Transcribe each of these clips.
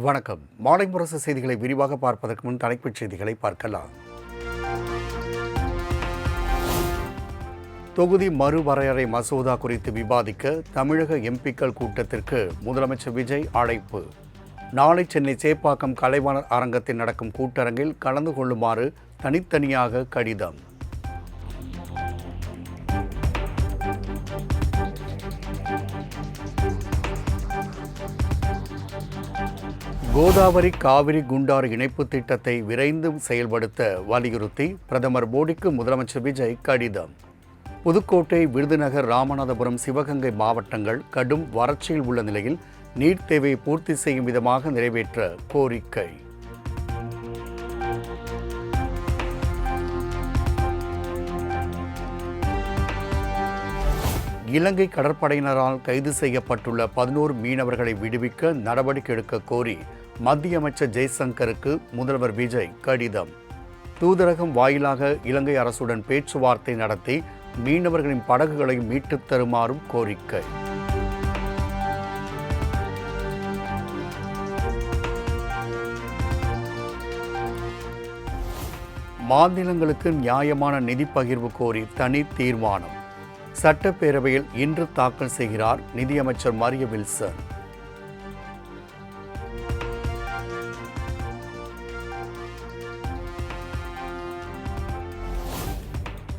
வணக்கம். மாலை முரசு செய்திகளை விரிவாக பார்ப்பதற்கு முன் தலைப்புச் செய்திகளை பார்க்கலாம். தொகுதி மறுவரையறை மசோதா குறித்து விவாதிக்க தமிழக எம்பிக்கள் கூட்டத்திற்கு முதலமைச்சர் விஜய் அழைப்பு. நாளை சென்னை சேப்பாக்கம் கலைவாணர் அரங்கத்தில் நடக்கும் கூட்டரங்கில் கலந்து கொள்ளுமாறு தனித்தனியாக கடிதம். கோதாவரி காவிரி குண்டாறு இணைப்பு திட்டத்தை விரைந்து செயல்படுத்த வலியுறுத்தி பிரதமர் மோடிக்கு முதலமைச்சர் விஜய் கடிதம். புதுக்கோட்டை, விருதுநகர், ராமநாதபுரம், சிவகங்கை மாவட்டங்கள் கடும் வறட்சியில் உள்ள நிலையில் நீர் தேவையை பூர்த்தி செய்யும் விதமாக நிறைவேற்ற கோரிக்கை. இலங்கை கடற்படையினரால் கைது செய்யப்பட்டுள்ள 11 மீனவர்களை விடுவிக்க நடவடிக்கை எடுக்க கோரி மத்திய அமைச்சர் ஜெய்சங்கருக்கு முதல்வர் விஜய் கடிதம். தூதரகம் வாயிலாக இலங்கை அரசுடன் பேச்சுவார்த்தை நடத்தி மீனவர்களின் படகுகளை மீட்டுத் தருமாறும் கோரிக்கை. மாநிலங்களுக்கு நியாயமான நிதி பகிர்வு கோரி தனி தீர்மானம் சட்டப்பேரவையில் இன்று தாக்கல் செய்கிறார் நிதியமைச்சர் மரிய வில்சன்.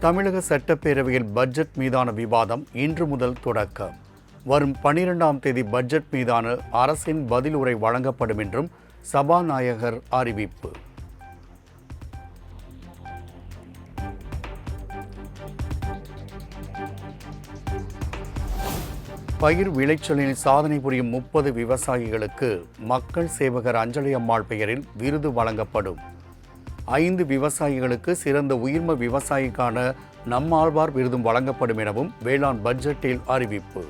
தமிழக சட்டப்பேரவையில் பட்ஜெட் மீதான விவாதம் இன்று முதல் தொடக்கம். வரும் 12ஆம் தேதி பட்ஜெட் மீதான அரசின் பதில் உரை வழங்கப்படும் என்றும் சபாநாயகர் அறிவிப்பு. பயிர் விளைச்சலில் சாதனை புரியும் 30 விவசாயிகளுக்கு மக்கள் சேவகர் அஞ்சலி அம்மாள் பெயரில் விருது வழங்கப்படும். 5 விவசாயிகளுக்கு சிறந்த உயிர்ம விவசாயிக்கான நம்மாழ்வார் விருதும் வழங்கப்படும் எனவும் வேளாண் பட்ஜெட்டில் அறிவிப்பு.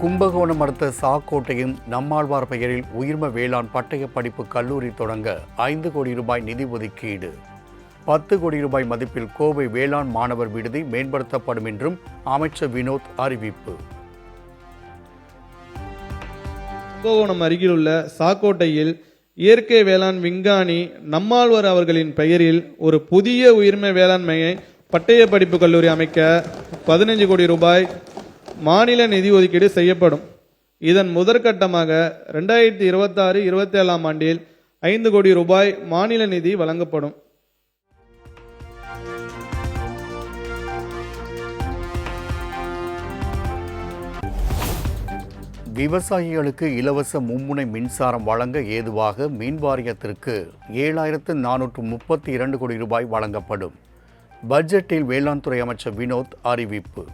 கும்பகோணம் அடுத்த சாக்கோட்டையும் நம்மாழ்வார் பெயரில் உயிர்ம வேளாண் பட்டய படிப்பு கல்லூரி தொடங்க 5 கோடி ரூபாய் நிதி ஒதுக்கீடு. 10 கோடி ரூபாய் மதிப்பில் கோவை வேளாண் மாணவர் விடுதி மேம்படுத்தப்படும் என்றும் அமைச்சர் வினோத் அறிவிப்பு. கும்பகோணம் அருகிலுள்ள சாக்கோட்டையில் இயற்கை வேளாண் விஞ்ஞானி நம்மாழ்வார் அவர்களின் பெயரில் ஒரு புதிய உயிர்மை வேளாண்மையை பட்டய படிப்பு கல்லூரி அமைக்க 15 கோடி ரூபாய் மாநில நிதி ஒதுக்கீடு செய்யப்படும். இதன் முதற்கட்டமாக 2026-27 ஆண்டில் 5 கோடி ரூபாய் மாநில நிதி வழங்கப்படும். விவசாயிகளுக்கு இலவச மும்முனை மின்சாரம் வழங்க ஏதுவாக மின் வாரியத்திற்கு 7,432 கோடி ரூபாய் வழங்கப்படும். பட்ஜெட்டில் வேளாண் துறை அமைச்சர் வினோத் அறிவிப்பு.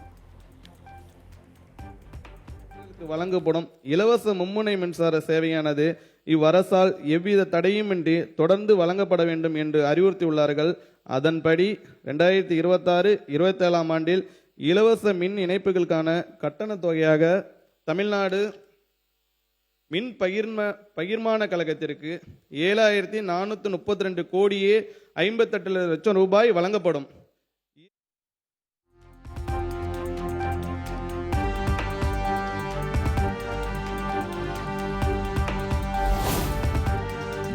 வழங்கப்படும் இலவச மும்முனை மின்சார சேவையானது இவ்வரசால் எவ்வித தடையுமின்றி தொடர்ந்து வழங்கப்பட வேண்டும் என்று அறிவுறுத்தியுள்ளார்கள். அதன்படி 2026-27 ஆண்டில் இலவச மின் இணைப்புகளுக்கான கட்டண தொகையாக தமிழ்நாடு மின் பகிர்மான கழகத்திற்கு 7,432 கோடியே 58 லட்சம் ரூபாய் வழங்கப்படும்.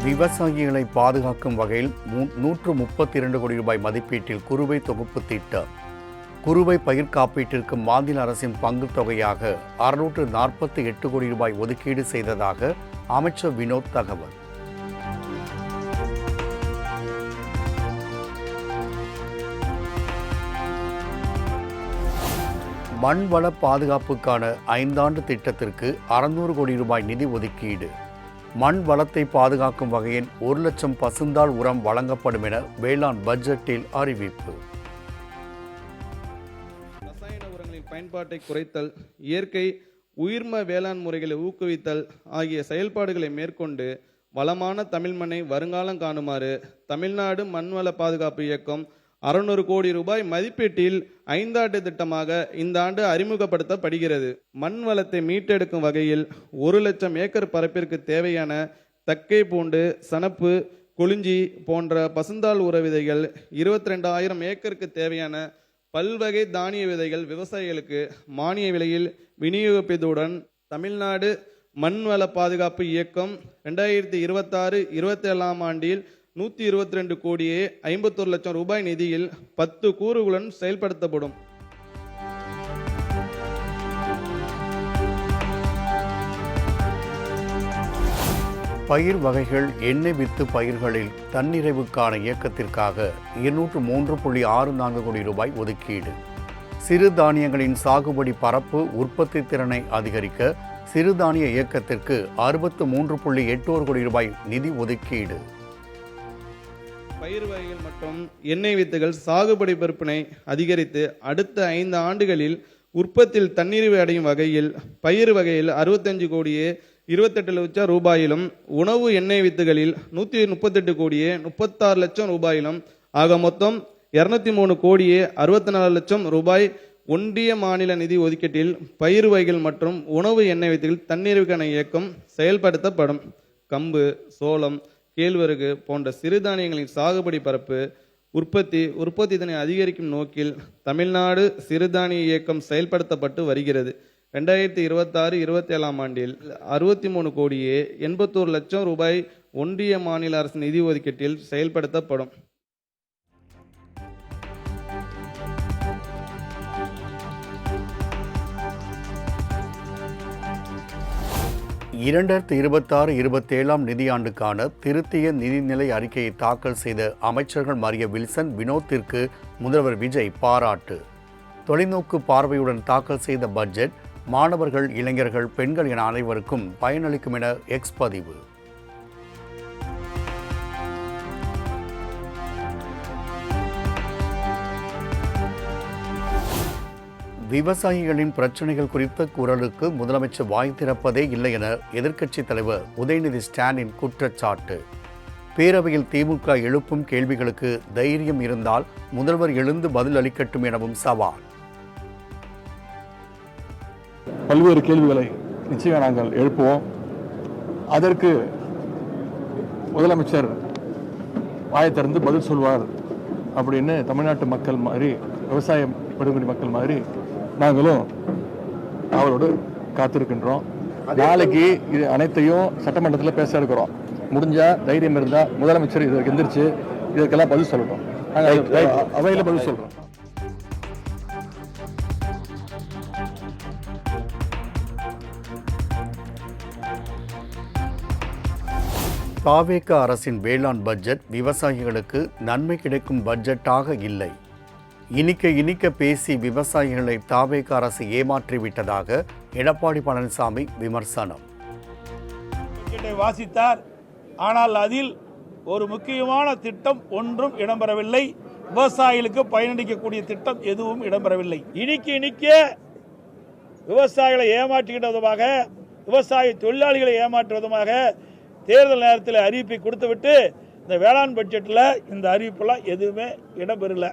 விவசாயிகளை பாதுகாக்கும் வகையில் 132 கோடி ரூபாய் மதிப்பீட்டில் குறுவை தொகுப்பு திட்டம். குறுவை பயிர் காப்பீட்டிற்கு மாநில அரசின் பங்கு தொகையாக 648 கோடி ரூபாய் ஒதுக்கீடு செய்ததாக அமைச்சர் வினோத் தகவல். மண்வள பாதுகாப்புக்கான 5 ஆண்டு திட்டத்திற்கு 600 கோடி ரூபாய் நிதி ஒதுக்கீடு. மண் வளத்தை பாதுகாக்கும் வகையில் 1 லட்சம் பசுந்தாள் உரம் வழங்கப்படும் என வேளாண் பட்ஜெட்டில் அறிவிப்பு. ரசாயன உரங்களின் பயன்பாட்டை குறைத்தல், இயற்கை உயிர்ம வேளாண் முறைகளை ஊக்குவித்தல் ஆகிய செயல்பாடுகளை மேற்கொண்டு வளமான தமிழ் மண்ணை வருங்காலம் காணுமாறு தமிழ்நாடு மண்வள பாதுகாப்பு இயக்கம் 600 கோடி ரூபாய் மதிப்பீட்டில் 5 ஆண்டு திட்டமாக இந்த ஆண்டு அறிமுகப்படுத்தப்படுகிறது. மண் வளத்தை மீட்டெடுக்கும் வகையில் 1 லட்சம் ஏக்கர் பரப்பிற்கு தேவையான தக்கை பூண்டு, சணப்பு, கொளிஞ்சி போன்ற பசுந்தாள் உர விதைகள், 22,000 ஏக்கருக்கு தேவையான பல்வகை தானிய விதைகள் விவசாயிகளுக்கு மானிய விலையில் விநியோகிப்பதுடன் தமிழ்நாடு மண்வள பாதுகாப்பு இயக்கம் 2026-27 ஆண்டில் 122 கோடியே 51 லட்சம் ரூபாய் நிதியில் 10 கூறுகளுடன் செயல்படுத்தப்படும். பயிர் வகைகள் எண்ணெய் வித்து பயிர்களில் தன்னிறைவுக்கான இயக்கத்திற்காக 203.64 கோடி ரூபாய் ஒதுக்கீடு. சிறுதானியங்களின் சாகுபடி பரப்பு உற்பத்தி திறனை அதிகரிக்க சிறுதானிய இயக்கத்திற்கு 63.81 கோடி ரூபாய் நிதி ஒதுக்கீடு. பயிர் வகைகள் மற்றும் எண்ணெய் வித்துகள் சாகுபடி விற்பனை அதிகரித்து அடுத்த 5 ஆண்டுகளில் உற்பத்தியில் தன்னிறைவு அடையும் வகையில் பயிர் வகையில் 65 கோடியே 28 லட்சம் ரூபாயிலும் உணவு எண்ணெய் வித்துகளில் 138 கோடியே 36 லட்சம் ரூபாயிலும் ஆக மொத்தம் 203 கோடியே 64 லட்சம் ரூபாய் ஒன்றிய மாநில நிதி ஒதுக்கீட்டில் பயிர் வகைகள் மற்றும் உணவு எண்ணெய் வித்துகள் தன்னிறைவுக்கான இயக்கம் செயல்படுத்தப்படும். கம்பு, சோளம், கேழ்வரகு போன்ற சிறுதானியங்களின் சாகுபடி பரப்பு உற்பத்தி திறனை அதிகரிக்கும் நோக்கில் தமிழ்நாடு சிறுதானிய இயக்கம் செயல்படுத்தப்பட்டு வருகிறது. 2026-27 ஆண்டில் 63 கோடியே 81 லட்சம் ரூபாய் ஒன்றிய மாநில அரசு நிதி ஒதுக்கீட்டில் செயல்படுத்தப்படும். இரண்டாயிரத்து 26-27 நிதியாண்டுக்கான திருத்திய நிதிநிலை அறிக்கையை தாக்கல் செய்த அமைச்சர்கள் மரிய வில்சன் வினோத்திற்கு முதல்வர் விஜய் பாராட்டு. தொலைநோக்கு பார்வையுடன் தாக்கல் செய்த பட்ஜெட் மாணவர்கள், இளைஞர்கள், பெண்கள் என அனைவருக்கும் பயனளிக்கும் என எக்ஸ் பதிவு. விவசாயிகளின் பிரச்சனைகள் குறித்த குரலுக்கு முதலமைச்சர் வாய் திறப்பதே இல்லை என எதிர்க்கட்சித் தலைவர் உதயநிதி ஸ்டாலின் குற்றச்சாட்டு. பேரவையில் திமுக எழுப்பும் கேள்விகளுக்கு தைரியம் இருந்தால் முதல்வர் எழுந்து பதில் அளிக்கட்டும் எனவும் சவால். பல்வேறு கேள்விகளை நிச்சயம் நாங்கள் எழுப்புவோம். அதற்கு முதலமைச்சர் வாயை திறந்து பதில் சொல்வார் அப்படின்னு தமிழ்நாட்டு மக்கள் மாதிரி, விவசாய படுகொடி மக்கள் மாதிரி நாங்களும் அவரோடு காத்திருக்கின்றோம். நாளைக்கு இது அனைத்தையும் சட்டமன்றத்தில் பேச இருக்கிறோம். முடிஞ்சா தைரியம் இருந்தால் முதலமைச்சர் இதற்கு எந்திரிச்சு இதற்கெல்லாம் பதில் சொல்லணும். நாங்கள் அவையில் பதில் சொல்கிறோம். தாவேக அரசின் வேளாண் பட்ஜெட் விவசாயிகளுக்கு நன்மை கிடைக்கும் பட்ஜெட்டாக இல்லை. இனிக்க பேசி விவசாயிகளை தாவேக அரசு ஏமாற்றிவிட்டதாக எடப்பாடி பழனிசாமி விமர்சனம். வாசித்தார், ஆனால் அதில் ஒரு முக்கியமான திட்டம் ஒன்றும் இடம்பெறவில்லை. விவசாயிகளுக்கு பயனளிக்கக்கூடிய திட்டம் எதுவும் இடம்பெறவில்லை. இனிக்க விவசாயிகளை ஏமாற்றுகின்றதுமாக, விவசாய தொழிலாளிகளை ஏமாற்றுவதுமாக தேர்தல் நேரத்தில் அறிவிப்பை கொடுத்துவிட்டு இந்த வேளாண் பட்ஜெட்டில் இந்த அறிவிப்பெல்லாம் எதுவுமே இடம்பெறல.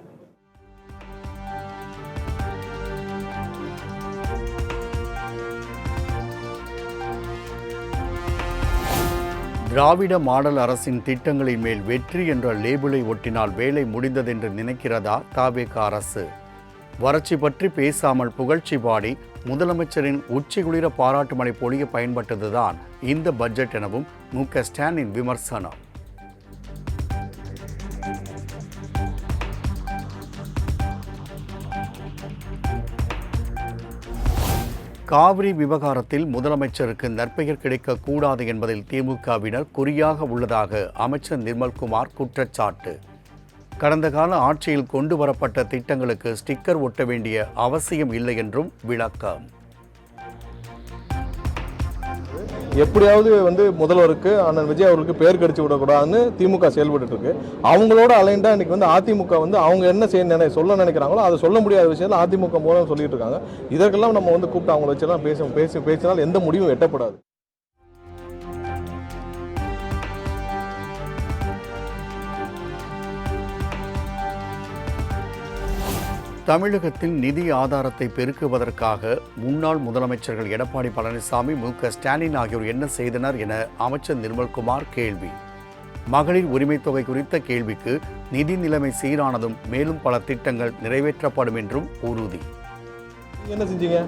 திராவிட மாடல் அரசின் திட்டங்களின் மேல் வெற்றி என்ற லேபிளை ஒட்டினால் வேலை முடிந்ததென்று நினைக்கிறதா தாவேக அரசு? வறட்சி பற்றி பேசாமல் புகழ்ச்சி பாடி முதலமைச்சரின் உச்சிகுளிர பாராட்டு மழை பொழிய பயன்பட்டதுதான் இந்த பட்ஜெட் எனவும் மு.க. ஸ்டாலின் விமர்சனம். காவிரி விவகாரத்தில் முதலமைச்சருக்கு நற்பெயர் கிடைக்கக்கூடாது என்பதில் திமுகவினர் குறியாக உள்ளதாக அமைச்சர் நிர்மல்குமார் குற்றச்சாட்டு. கடந்த கால ஆட்சியில் கொண்டு வரப்பட்ட திட்டங்களுக்கு ஸ்டிக்கர் ஒட்ட வேண்டிய அவசியம் இல்லை என்றும் விளக்கம். எப்படியாவது முதல்வருக்கு அண்ணன் விஜய் அவர்களுக்கு பேர் கடிச்சு விடக்கூடாதுன்னு திமுக செயல்பட்டு இருக்கு. அவங்களோட அலைண்டா இன்னைக்கு அதிமுக அவங்க என்ன சொல்ல நினைக்கிறாங்களோ அதை சொல்ல முடியாத விஷயத்தில் அதிமுக மூலம் சொல்லிட்டு இருக்காங்க. இதற்கெல்லாம் நம்ம கூப்பிட்டு அவங்கள வச்செல்லாம் பேசினால் எந்த முடிவும் எட்டப்படாது. தமிழகத்தில் நிதி ஆதாரத்தை பெருக்குவதற்காக முன்னாள் முதலமைச்சர்கள் எடப்பாடி பழனிசாமி, மு.க. ஸ்டாலின் ஆகியோர் என்ன செய்தனர் என அமைச்சர் நிர்மல்குமார் கேள்வி. மகளிர் உரிமைத் தொகை குறித்த கேள்விக்கு நிதி நிலைமை சீரானதும் மேலும் பல திட்டங்கள் நிறைவேற்றப்படும் என்றும் உறுதி. என்ன செஞ்சீங்க?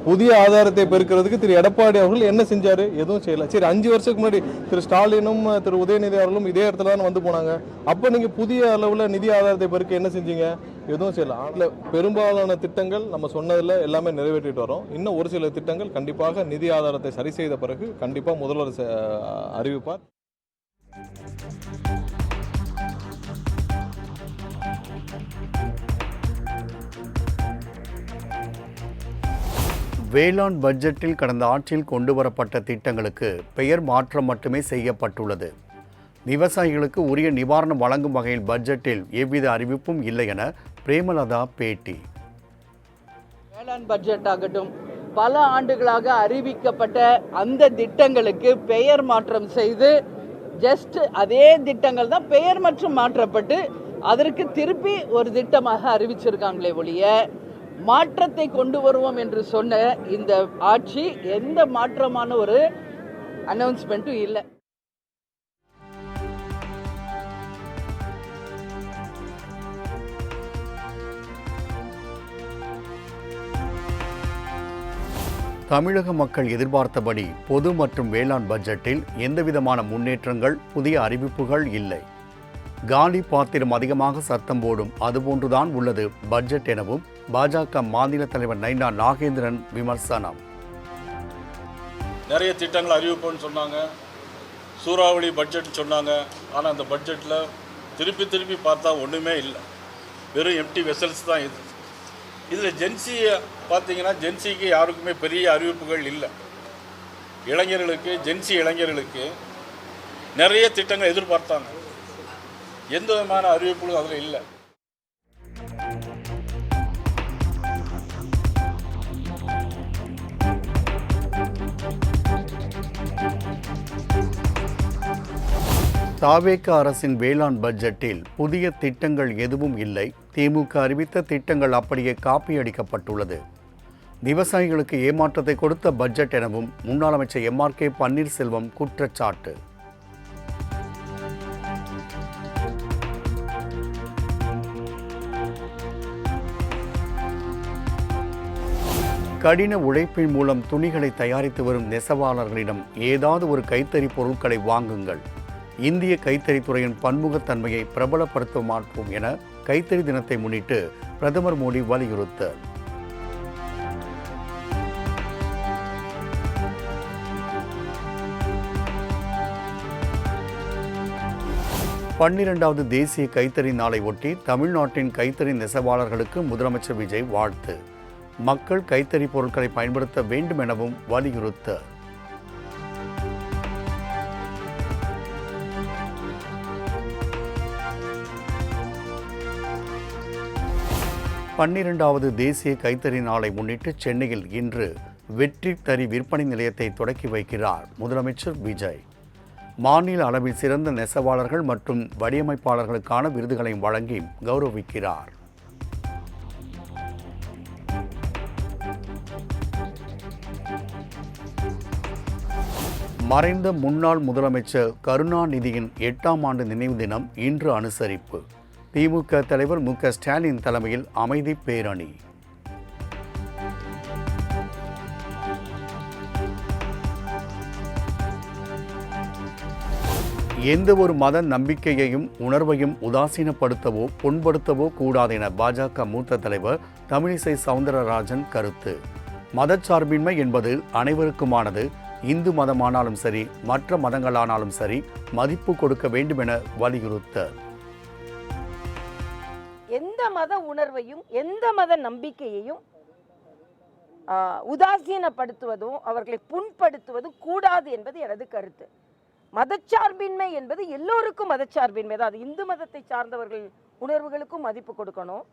புதிய ஆதாரத்தை பெருக்கிறதுக்கு திரு எடப்பாடி அவர்கள் என்ன செஞ்சாரு? எதுவும் செய்யல. சரி, 5 வருஷத்துக்கு முன்னாடி திரு ஸ்டாலினும் திரு உதயநிதி அவர்களும் இதே இடத்துல தான் வந்து போனாங்க. அப்போ நீங்க புதிய அளவில் நிதி ஆதாரத்தை பெருக்க என்ன செஞ்சீங்க? எதுவும் செய்யல. அதில் பெரும்பாலான திட்டங்கள் நம்ம சொன்னதில் எல்லாமே நிறைவேற்றிட்டு வரோம். இன்னும் ஒரு சில திட்டங்கள் கண்டிப்பாக நிதி ஆதாரத்தை சரி செய்த பிறகு கண்டிப்பாக முதல்வர் அறிவிப்பார். வேளாண் பட்ஜெட்டில் கடந்த ஆட்சியில் கொண்டுவரப்பட்ட திட்டங்களுக்கு பெயர் மாற்றம் மட்டுமே செய்யப்பட்டுள்ளது. விவசாயிகளுக்கு உரிய நிவாரணம் வழங்கும் வகையில் பட்ஜெட்டில் எவ்வித அறிவிப்பும் இல்லை என பிரேமலதா பேட்டி. வேளாண் பட்ஜெட் ஆகட்டும், பல ஆண்டுகளாக அறிவிக்கப்பட்ட அந்த திட்டங்களுக்கு பெயர் மாற்றம் செய்து ஜஸ்ட் அதே திட்டங்கள் தான் பெயர் மற்றும் மாற்றப்பட்டு அதற்கு திருப்பி ஒரு திட்டமாக அறிவிச்சிருக்காங்களே ஒழிய மாற்றத்தை கொண்டு வருவோம் என்று சொன்ன இந்த ஆட்சி எந்த மாற்றமான ஒரு அனௌன்ஸ்மெண்ட்டும் இல்லை. தமிழக மக்கள் எதிர்பார்த்தபடி பொது மற்றும் வேளாண் பட்ஜெட்டில் எந்தவிதமான முன்னேற்றங்கள், புதிய அறிவிப்புகள் இல்லை. காலி பாத்திரம் அதிகமாக சத்தம் போடும், அதுபோன்றுதான் உள்ளது பட்ஜெட் எனவும் பாஜக மாநில தலைவர் நைனா நாகேந்திரன் விமர்சனம். நிறைய திட்டங்கள் அறிவிப்போன்னு சொன்னாங்க, சூறாவளி பட்ஜெட் சொன்னாங்க. ஆனால் அந்த பட்ஜெட்டில் திருப்பி பார்த்தா ஒன்றுமே இல்லை, வெறும் எம்டி வெசல்ஸ் தான் இது. இதில் ஜென்சியை பார்த்தீங்கன்னா ஜென்சிக்கு யாருக்குமே பெரிய அறிவிப்புகள் இல்லை. இளைஞர்களுக்கு, ஜென்சி இளைஞர்களுக்கு நிறைய திட்டங்கள் எதிர்பார்த்தாங்க, எந்த விதமான அறிவிப்புகளும் அதில் இல்லை. தாவேக அரசின் வேளாண் பட்ஜெட்டில் புதிய திட்டங்கள் எதுவும் இல்லை. திமுக அறிவித்த திட்டங்கள் அப்படியே காப்பியடிக்கப்பட்டுள்ளது. விவசாயிகளுக்கு ஏமாற்றத்தை கொடுத்த பட்ஜெட் எனவும் முன்னாள் அமைச்சர் MRK பன்னீர்செல்வம் குற்றச்சாட்டு. கடின உழைப்பின் மூலம் துணிகளை தயாரித்து வரும் நெசவாளர்களிடம் ஏதாவது ஒரு கைத்தறி பொருட்களை வாங்குங்கள். இந்திய கைத்தறித்துறையின் பன்முகத்தன்மையை பிரபலப்படுத்த மாட்டோம் என கைத்தறி தினத்தை முன்னிட்டு பிரதமர் மோடி வலியுறுத்தல். பன்னிரண்டாவது தேசிய கைத்தறி நாளை ஒட்டி தமிழ்நாட்டின் கைத்தறி நெசவாளர்களுக்கு முதலமைச்சர் விஜய் வாழ்த்து. மக்கள் கைத்தறி பொருட்களை பயன்படுத்த வேண்டும் எனவும் வலியுறுத்தல். பன்னிரண்டாவது தேசிய கைத்தறி நாளை முன்னிட்டு சென்னையில் இன்று வெற்றி தறி விற்பனை நிலையத்தை தொடக்கி வைக்கிறார் முதலமைச்சர் விஜய். மாநில அளவில் சிறந்த நெசவாளர்கள் மற்றும் வடிவமைப்பாளர்களுக்கான விருதுகளையும் வழங்கி கௌரவிக்கிறார். மறைந்த முன்னாள் முதலமைச்சர் கருணாநிதியின் 8ஆம் ஆண்டு நினைவு தினம் இன்று அனுசரிப்பு. திமுக தலைவர் மு.க. ஸ்டாலின் தலைமையில் அமைதி பேரணி. எந்த ஒரு மத நம்பிக்கையையும் உணர்வையும் உதாசீனப்படுத்தவோ புண்படுத்தவோ கூடாது என பாஜக மூத்த தலைவர் தமிழிசை சவுந்தரராஜன் கருத்து. மதச்சார்பின்மை என்பது அனைவருக்குமானது. இந்து மதமானாலும் சரி, மற்ற மதங்களானாலும் சரி, மதிப்பு கொடுக்க வேண்டும் என வலியுறுத்தல். எந்த மத உணர்வையும் எந்த மத நம்பிக்கையையும் உதாசீனப்படுத்துவதும் அவர்களை புண்படுத்துவதும் கூடாது என்பது எனது கருத்து. மதச்சார்பின்மை என்பது எல்லோருக்கும் மதச்சார்பின்மை தான். அது இந்து மதத்தை சார்ந்தவர்கள் உணர்வுகளுக்கும் மதிப்பு கொடுக்கணும்,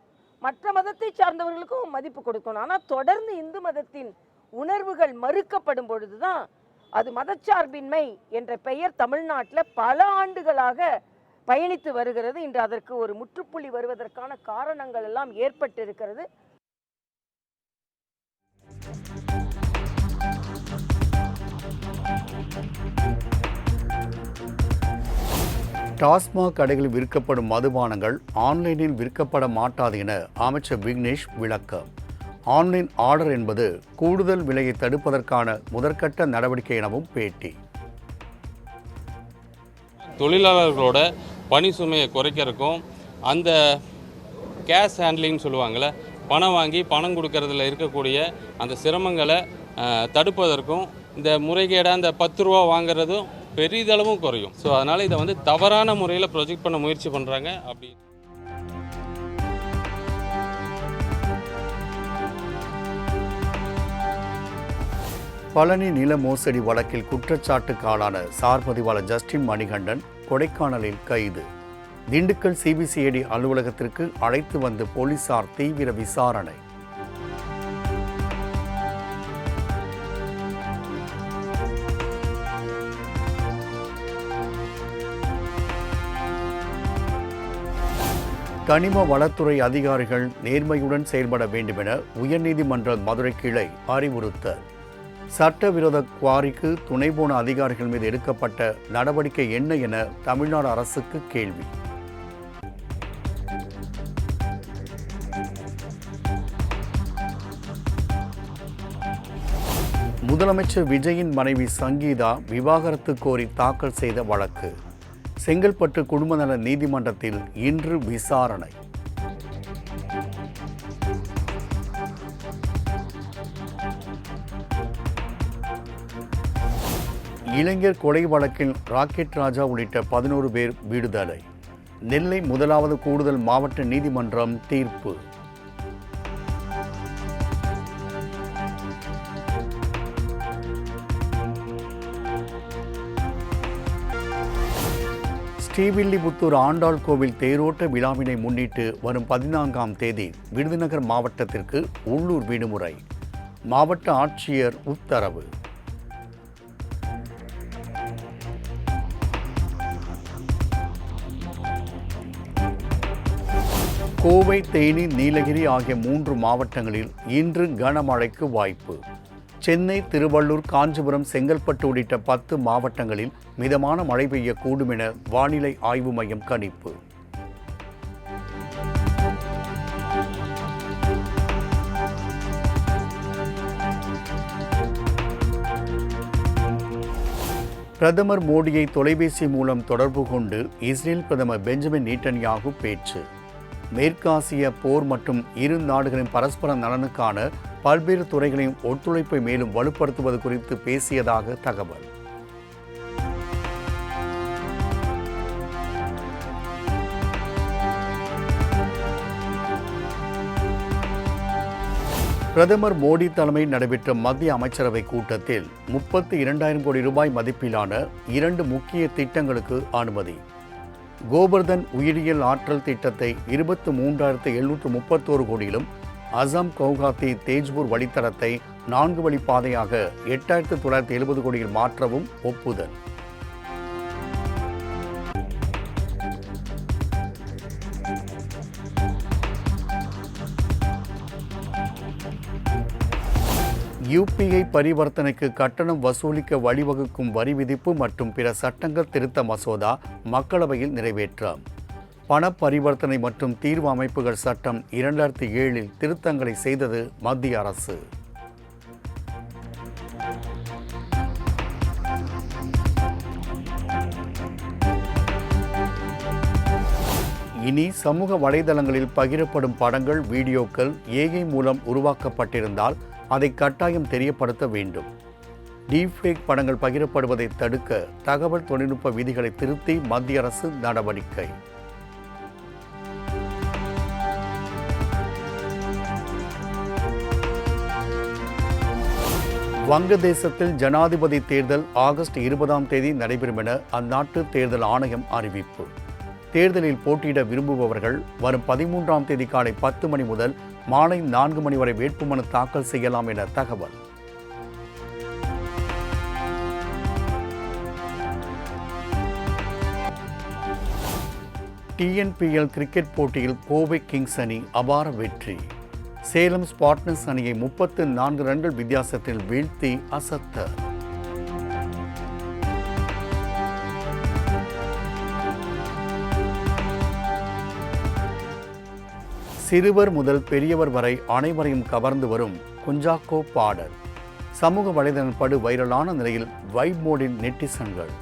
மற்ற மதத்தை சார்ந்தவர்களுக்கும் மதிப்பு கொடுக்கணும். ஆனால் தொடர்ந்து இந்து மதத்தின் உணர்வுகள் மறுக்கப்படும் பொழுதுதான் அது மதச்சார்பின்மை என்ற பெயர் தமிழ்நாட்டில் பல ஆண்டுகளாக பயணித்து வருகிறது. இன்று அதற்கு ஒரு முற்றுப்புள்ளி வருவதற்கான காரணங்கள் எல்லாம் ஏற்பட்டிருக்கிறது. டாஸ்மாக் கடைகளில் விற்கப்படும் மதுபானங்கள் ஆன்லைனில் விற்கப்பட மாட்டாது என அமைச்சர் விக்னேஷ் விளக்கம். ஆன்லைன் ஆர்டர் என்பது கூடுதல் விலையை தடுப்பதற்கான முதற்கட்ட நடவடிக்கை எனவும் பேட்டி. தொழிலாளர்களோட பணி சுமையை குறைக்கிறதுக்கும் அந்த கேஷ் ஹேண்ட்லிங் சொல்லுவாங்கள்ல, பணம் வாங்கி பணம் கொடுக்கறதுல இருக்கக்கூடிய அந்த சிரமங்களை தடுப்பதற்கும் இந்த முறைகேடாக அந்த 10 ரூபா வாங்குறதும் பெரிதளவும் குறையும். ஸோ அதனால் இதை வந்து தவறான முறையில் ப்ரொஜெக்ட் பண்ண முயற்சி பண்ணுறாங்க. அப்படி பழனி நில மோசடி வழக்கில் குற்றச்சாட்டுக்கு ஆளான சார் பதிவாளர் ஜஸ்டின் மணிகண்டன் கொடைக்கானலில் கைது. திண்டுக்கல் சிபிசிஐடி அலுவலகத்திற்கு அழைத்து வந்து போலீசார் தீவிர விசாரணை. கனிம வளத்துறை அதிகாரிகள் நேர்மையுடன் செயல்பட வேண்டும் என உயர்நீதிமன்ற மதுரை கிளை அறிவுறுத்தல். சட்டவிரோத குவாரிக்கு துணை போன அதிகாரிகள் மீது எடுக்கப்பட்ட நடவடிக்கை என்ன என தமிழ்நாடு அரசுக்கு கேள்வி. முதலமைச்சர் விஜயின் மனைவி சங்கீதா விவாகரத்து கோரி தாக்கல் செய்த வழக்கு செங்கல்பட்டு குடும்ப நல நீதிமன்றத்தில் இன்று விசாரணை. இளைஞர் கொலை வழக்கில் ராக்கெட் ராஜா உள்ளிட்ட 11 பேர் விடுதலை. நெல்லை முதலாவது கூடுதல் மாவட்ட நீதிமன்றம் தீர்ப்பு. ஸ்ரீவில்லிபுத்தூர் ஆண்டாள் கோவில் தேரோட்ட விழாவினை முன்னிட்டு வரும் 14ஆம் தேதி விருதுநகர் மாவட்டத்திற்கு உள்ளூர் விடுமுறை. மாவட்ட ஆட்சியர் உத்தரவு. கோவை, தேனி, நீலகிரி ஆகிய 3 மாவட்டங்களில் இன்று கனமழைக்கு வாய்ப்பு. சென்னை, திருவள்ளூர், காஞ்சிபுரம், செங்கல்பட்டு உள்ளிட்ட 10 மாவட்டங்களில் மிதமான மழை பெய்யக்கூடும் என வானிலை ஆய்வு மையம் கணிப்பு. பிரதமர் மோடியை தொலைபேசி மூலம் தொடர்பு கொண்டு இஸ்ரேல் பிரதமர் பெஞ்சமின் நேட்டன்யாகு பேச்சு. மேற்காசிய போர் மற்றும் இரு நாடுகளின் பரஸ்பர நலனுக்கான பல்வேறு துறைகளின் ஒத்துழைப்பை மேலும் வலுப்படுத்துவது குறித்து பேசியதாக தகவல். பிரதமர் மோடி தலைமையில் நடைபெற்ற மத்திய அமைச்சரவை கூட்டத்தில் 32,000 கோடி ரூபாய் மதிப்பிலான 2 முக்கிய திட்டங்களுக்கு அனுமதி. கோபர்தன் உயிரியல் ஆற்றல் திட்டத்தை 23,731 கோடியிலும், அசாம் கவுகாத்தி தேஜ்பூர் வழித்தடத்தை 4 வழி பாதையாக 8,970 கோடியில் மாற்றவும் ஒப்புதல். யூபிஐ பரிவர்த்தனைக்கு கட்டணம் வசூலிக்க வழிவகுக்கும் வரி விதிப்பு மற்றும் பிற சட்டங்கள் திருத்த மசோதா மக்களவையில் நிறைவேற்றம். பண பரிவர்த்தனை மற்றும் தீர்வு அமைப்புகள் சட்டம் 2007 திருத்தங்களை செய்தது மத்திய அரசு. இனி சமூக வலைதளங்களில் பகிரப்படும் படங்கள், வீடியோக்கள் ஏஐ மூலம் உருவாக்கப்பட்டிருந்தால் அதை கட்டாயம் தெரியப்படுத்த வேண்டும். டீப்ஃபேக் படங்கள் பகிரப்படுவதை தடுக்க தகவல் தொழில்நுட்ப விதிகளை திருத்தி மத்திய அரசு நடவடிக்கை. வங்கதேசத்தில் ஜனாதிபதி தேர்தல் ஆகஸ்ட் 20ஆம் தேதி நடைபெறும் என அந்நாட்டு தேர்தல் ஆணையம் அறிவிப்பு. தேர்தலில் போட்டியிட விரும்புபவர்கள் வரும் 13ஆம் தேதி காலை 10 மணி முதல் மாலை 4 மணி வரை வேட்புமனு தாக்கல் செய்யலாம் என தகவல். டிஎன்பிஎல் கிரிக்கெட் போட்டியில் கோவை கிங்ஸ் அணி அபார வெற்றி. சேலம் ஸ்பார்டன்ஸ் அணியை 34 ரன்கள் வித்தியாசத்தில் வீழ்த்தி அசத்தல். சிறுவர் முதல் பெரியவர் வரை அனைவரையும் கவர்ந்து வரும் குஞ்சாக்கோ பாடல் சமூக வலைதளம் படு வைரலான நிலையில் வைப் மோடின் நெட்டிசன்கள்.